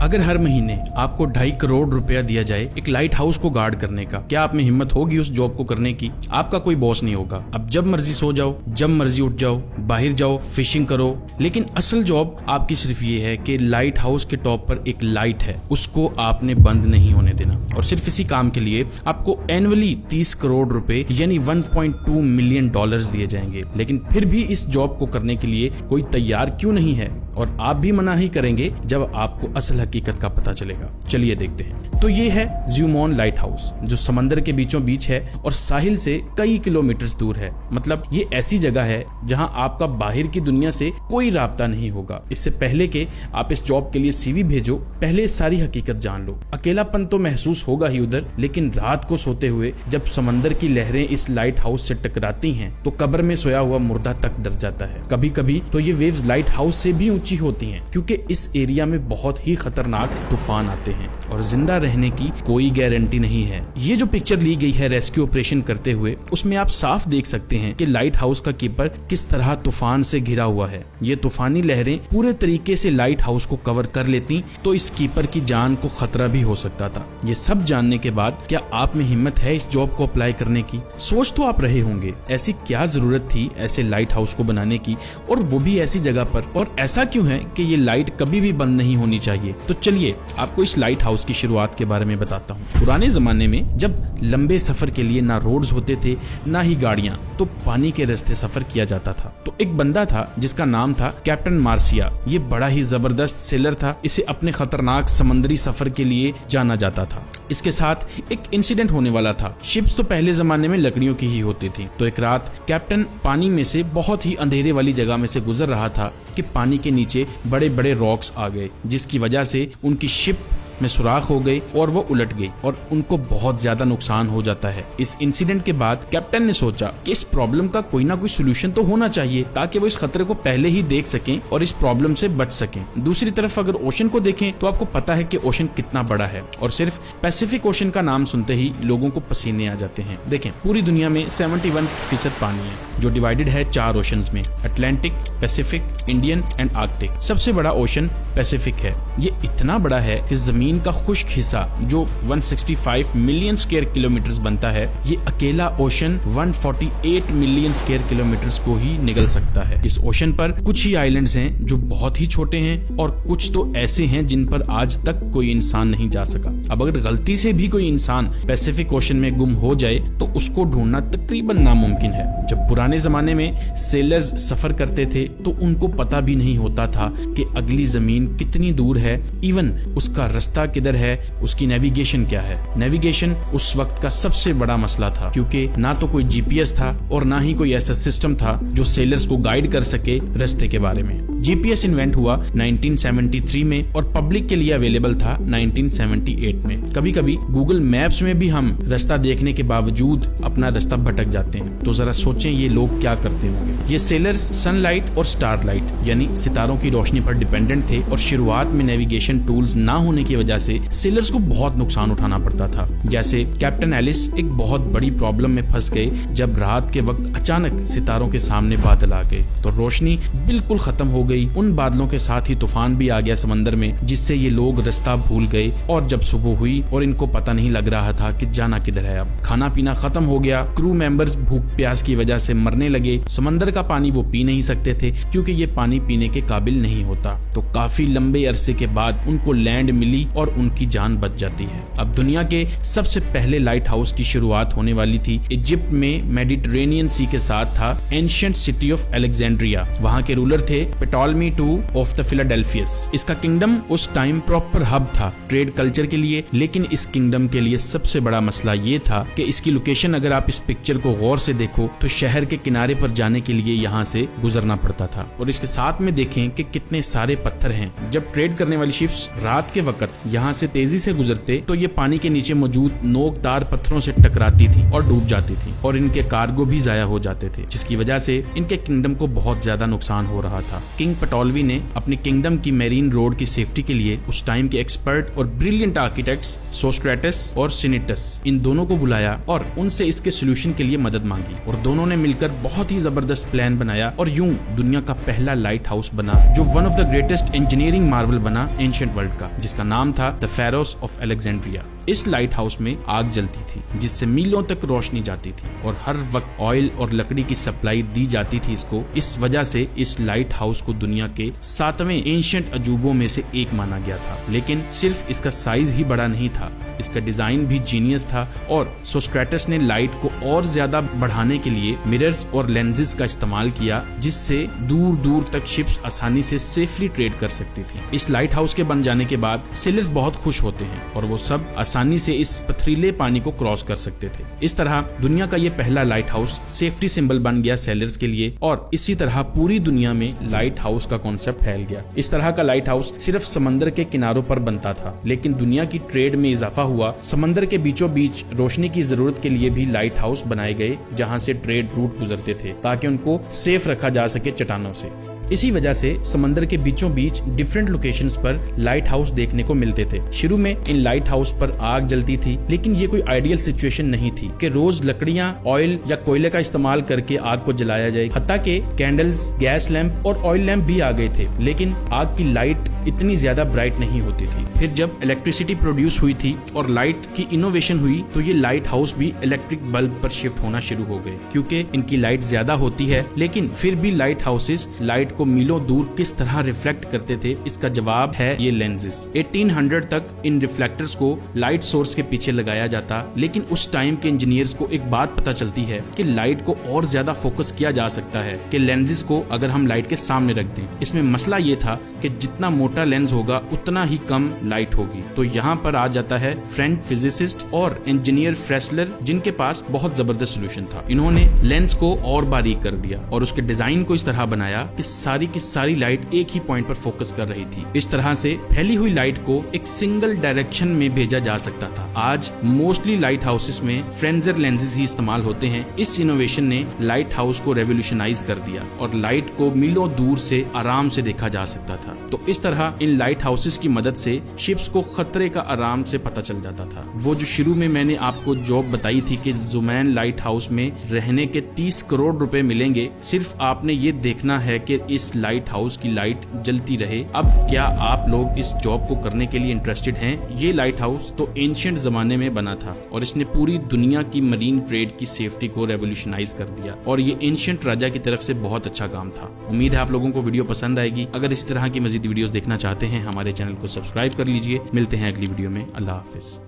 अगर हर महीने आपको 2.5 करोड़ रुपया दिया जाए एक लाइट हाउस को गार्ड करने का, क्या आप में हिम्मत होगी उस जॉब को करने की? आपका कोई बॉस नहीं होगा। अब जब मर्जी सो जाओ, जब मर्जी उठ जाओ, बाहर जाओ, फिशिंग करो। लेकिन असल जॉब आपकी सिर्फ ये है कि लाइट हाउस के टॉप पर एक लाइट है, उसको आपने बंद नहीं होने देना। और सिर्फ इसी काम के लिए आपको एनुअली 30 करोड़ रुपए यानी 1.2 मिलियन डॉलर्स दिए जाएंगे। लेकिन फिर भी इस जॉब को करने के लिए कोई तैयार क्यों नहीं है? और आप भी मना ही करेंगे जब आपको असल हकीकत का पता चलेगा। चलिए देखते हैं। तो ये है ज़्यूमॉन लाइट हाउस, जो समंदर के बीचों बीच है और साहिल से कई किलोमीटर दूर है। मतलब ये ऐसी जगह है जहां आपका बाहर की दुनिया से कोई राब्ता नहीं होगा। इससे पहले कि आप इस जॉब के लिए सीवी भेजो, पहले सारी हकीकत जान लो। अकेलापन तो महसूस होगा ही उधर, लेकिन रात को सोते हुए जब समंदर की लहरें इस लाइट हाउस से टकराती हैं तो कब्र में सोया हुआ मुर्दा तक डर जाता है। कभी कभी तो ये वेव्स लाइट हाउस से भी ऊंची होती हैं, क्योंकि इस एरिया में बहुत ही खतरनाक तूफान आते हैं और जिंदा रहने की कोई गारंटी नहीं है। ये जो पिक्चर ली गई है रेस्क्यू ऑपरेशन करते हुए, उसमें आप साफ देख सकते हैं कि लाइट हाउस का कीपर किस तरह तूफान से घिरा हुआ है। ये तूफानी लहरें पूरे तरीके से लाइट हाउस को कवर कर लेती तो इस कीपर की जान को खतरा भी हो सकता था। ये सब जानने के बाद क्या आप में हिम्मत है इस जॉब को अप्लाई करने की? सोच तो आप रहे होंगे, ऐसी क्या जरूरत थी ऐसे लाइट हाउस को बनाने की, और वो भी ऐसी जगह पर, और ऐसा क्यों है कि ये लाइट कभी भी बंद नहीं होनी चाहिए? तो चलिए आपको इस लाइट हाउस की शुरुआत के बारे में बताता हूँ। पुराने जमाने में जब लंबे सफर के लिए ना रोड्स होते थे ना ही गाड़ियां, तो पानी के रास्ते सफर किया जाता था। तो एक बंदा था जिसका नाम था कैप्टन मार्सिया। ये बड़ा ही जबरदस्त सेलर था। इसे अपने खतरनाक समुद्री सफर के लिए जाना जाता था। इसके साथ एक इंसिडेंट होने वाला था। शिप्स तो पहले जमाने में लकड़ियों की ही होती थी। तो एक रात कैप्टन पानी में से बहुत ही अंधेरे वाली जगह में से गुजर रहा था कि पानी के नीचे बड़े बड़े रॉक्स आ गए, जिसकी वजह से उनकी शिप में सुराख हो गई और वो उलट गई और उनको बहुत ज्यादा नुकसान हो जाता है। इस इंसिडेंट के बाद कैप्टन ने सोचा कि इस प्रॉब्लम का कोई ना कोई सोल्यूशन तो होना चाहिए, ताकि वो इस खतरे को पहले ही देख सकें और इस प्रॉब्लम से बच सकें। दूसरी तरफ अगर ओशन को देखें तो आपको पता है कि ओशन कितना बड़ा है, और सिर्फ पैसिफिक ओशन का नाम सुनते ही लोगों को पसीने आ जाते हैं। देखें, पूरी दुनिया में 71% पानी है, जो डिवाइडेड है 4 ओशंस में, Atlantic, Pacific, Indian and Arctic. सबसे बड़ा ओशन पैसिफिक है। ये इतना बड़ा है कि जमीन का खुश्क हिस्सा जो 165 मिलियन स्क्वायर किलोमीटर बनता है, ये अकेला ओशन 148 मिलियन स्क्वायर किलोमीटर को ही निगल सकता है। इस ओशन पर कुछ ही आइलैंड्स हैं जो बहुत ही छोटे हैं, और कुछ तो ऐसे हैं जिन पर आज तक कोई इंसान नहीं जा सका। अब अगर गलती से भी कोई इंसान पैसिफिक ओशन में गुम हो जाए तो उसको ढूंढना तकरीबन नामुमकिन है। जब पुराने जमाने में सेलर्स सफर करते थे तो उनको पता भी नहीं होता था कि अगली जमीन कितनी दूर है, इवन उसका रास्ता किधर है, उसकी नेविगेशन क्या है। नेविगेशन उस वक्त का सबसे बड़ा मसला था, क्योंकि ना तो कोई जीपीएस था और ना ही कोई ऐसा सिस्टम था जो सेलर्स को गाइड कर सके रास्ते के बारे में। जीपीएस इन्वेंट हुआ 1973 में और पब्लिक के लिए अवेलेबल था 1978 में। कभी कभी गूगल मैप्स में भी हम रास्ता देखने के बावजूद अपना रास्ता भटक जाते हैं। तो जरा सोचें ये लोग क्या करते होंगे। ये सेलर्स सनलाइट और स्टारलाइट यानी सितारों की रोशनी पर डिपेंडेंट थे, और शुरुआत में नेविगेशन टूल्स ना होने की वजह से सेलर्स को बहुत नुकसान उठाना पड़ता था। जैसे कैप्टन एलिस एक बहुत बड़ी प्रॉब्लम में फंस गए जब रात के वक्त अचानक सितारों के सामने बादल आ गए तो रोशनी बिल्कुल खत्म हो गई। उन बादलों के साथ ही तूफान भी आ गया समंदर में, जिससे ये लोग रास्ता भूल गए। और जब सुबह हुई और इनको पता नहीं लग रहा था कि जाना किधर है, अब खाना पीना खत्म हो गया, क्रू मेंबर्स भूख प्यास की वजह से मरने लगे। समंदर का पानी वो पी नहीं सकते थे क्योंकि ये पानी पीने के काबिल नहीं होता। तो काफी लंबे अरसे के बाद उनको लैंड मिली और उनकी जान बच जाती है। अब दुनिया के सबसे पहले लाइट हाउस की शुरुआत होने वाली थी इजिप्ट में, मेडिटेरेनियन सी के साथ था एंशिएंट सिटी ऑफ अलेक्जेंड्रिया। वहाँ के रूलर थे टॉलमी II ऑफ द फिलाडेल्फियस। इसका किंगडम उस टाइम प्रॉपर हब था ट्रेड कल्चर के लिए, लेकिन इस किंगडम के लिए सबसे बड़ा मसला ये था कि इसकी लोकेशन, अगर आप इस पिक्चर को गौर से देखो तो शहर के किनारे पर जाने के लिए यहाँ से गुजरना पड़ता था। और इसके साथ में देखें कि कितने सारे पत्थर हैं। जब ट्रेड करने वाली शिप्स रात के वक्त यहाँ से तेजी से गुजरते तो ये पानी के नीचे मौजूद नोकदार पत्थरों से टकराती थी और डूब जाती थी, और इनके कार्गो भी जाया हो जाते थे, जिसकी वजह से इनके किंगडम को बहुत ज्यादा नुकसान हो रहा था। किंग पटोलवी ने अपने किंगडम की मेरीन रोड की सेफ्टी के लिए उस टाइम के एक्सपर्ट और ब्रिलियंट आर्किटेक्ट्स सोस्ट्रेटस और सिनिटस, इन दोनों को बुलाया और उनसे इसके सोल्यूशन के लिए मदद मांगी, और दोनों ने मिलकर बहुत ही जबरदस्त प्लान बनाया और यूं दुनिया का पहला लाइट हाउस बना, जो one of the greatest greatest engineering Marvel बना एंशिएंट वर्ल्ड का, जिसका नाम था द फेरोस ऑफ अलेक्जेंड्रिया। इस लाइट हाउस में आग जलती थी जिससे मीलों तक रोशनी जाती थी और हर वक्त ऑयल और लकड़ी की सप्लाई दी जाती थी इसको। इस वजह से इस लाइट हाउस को दुनिया के 7वें एंशिएंट अजूबों में से एक माना गया था। लेकिन सिर्फ इसका साइज ही बड़ा नहीं था, इसका डिजाइन भी जीनियस था और सोस्ट्रेटस ने लाइट को और ज्यादा बढ़ाने के लिए मिरर्स और लेंसेज का इस्तेमाल किया, जिससे दूर दूर तक शिप्स आसानी से सेफली ट्रेड कर सकती थी। इस लाइट हाउस के बन जाने के बाद सेलर्स बहुत खुश होते हैं और वो सब आसानी से इस पथरीले पानी को क्रॉस कर सकते थे। इस तरह दुनिया का ये पहला लाइट हाउस सेफ्टी सिंबल बन गया सेलर्स के लिए और इसी तरह पूरी दुनिया में लाइट हाउस का कॉन्सेप्ट फैल गया। इस तरह का लाइट हाउस सिर्फ समंदर के किनारों पर बनता था, लेकिन दुनिया की ट्रेड में इजाफा हुआ। समंदर के बीचों बीच रोशनी की जरूरत के लिए भी लाइट हाउस बनाए गए, जहां से ट्रेड रूट गुजरते थे ताकि उनको सेफ रखा जा सके चट्टानों से। इसी वजह से समंदर के बीचों बीच डिफरेंट लोकेशंस पर लाइट हाउस देखने को मिलते थे। शुरू में इन लाइट हाउस पर आग जलती थी, लेकिन ये कोई आइडियल सिचुएशन नहीं थी कि रोज लकड़ियां, ऑयल या कोयले का इस्तेमाल करके आग को जलाया जाए। हत्ता के कैंडल्स, गैस लैंप और ऑयल लैंप भी आ गए थे, लेकिन आग की लाइट इतनी ज्यादा ब्राइट नहीं होती थी। फिर जब इलेक्ट्रिसिटी प्रोड्यूस हुई थी और लाइट की इनोवेशन हुई, तो ये लाइट हाउस भी इलेक्ट्रिक बल्ब पर शिफ्ट होना शुरू हो गए। क्योंकि इनकी लाइट ज्यादा होती है, लेकिन फिर भी लाइट हाउसेस लाइट को मीलों दूर किस तरह रिफ्लेक्ट करते थे, इसका जवाब है ये लेंसेज। 1800 तक इन रिफ्लेक्टर्स को लाइट सोर्स के पीछे लगाया जाता, लेकिन उस टाइम के इंजीनियर्स को एक बात पता चलती है कि लाइट को और ज्यादा फोकस किया जा सकता है कि लेंसेज को अगर हम लाइट के सामने रख दें। इसमें मसला ये था कि जितना मोटा लेंस होगा उतना ही कम लाइट होगी। तो यहाँ पर आ जाता है फ्रेंच फिजिसिस्ट और इंजीनियर फ्रेस्लर, जिनके पास बहुत जबरदस्त सोल्यूशन था। इन्होंने लेंस को और बारीक कर दिया और उसके डिजाइन को इस तरह बनाया कि सारी की सारी लाइट एक ही पॉइंट पर फोकस कर रही थी। इस तरह से फैली हुई लाइट को एक सिंगल डायरेक्शन में भेजा जा सकता था। आज मोस्टली लाइट हाउसेस में फ्रेंजर लेंसेज ही इस्तेमाल होते हैं। इस इनोवेशन ने लाइट हाउस को रेवोल्यूशनाइज कर दिया और लाइट को मीलों दूर से आराम से देखा जा सकता था। तो इस तरह इन लाइट हाउसेस की मदद से शिप्स को खतरे का आराम से पता चल जाता था। वो जो शुरू में मैंने आपको जॉब बताई थी कि जुमैन लाइट हाउस में रहने के 30 करोड़ रुपए मिलेंगे, सिर्फ आपने ये देखना है कि इस लाइट हाउस की लाइट जलती रहे। अब क्या आप लोग इस जॉब को करने के लिए इंटरेस्टेड हैं? ये लाइट हाउस तो एंशिएंट जमाने में बना था और इसने पूरी दुनिया की मरीन ट्रेड की सेफ्टी को रेवोल्यूशनाइज कर दिया और ये एंशिएंट राजा की तरफ से बहुत अच्छा काम था। उम्मीद है आप लोगों को वीडियो पसंद आएगी। अगर इस तरह की मजीद वीडियोस देखना चाहते हैं, हमारे चैनल को सब्सक्राइब कर लीजिए। मिलते हैं अगली वीडियो में। अल्लाह हाफिज।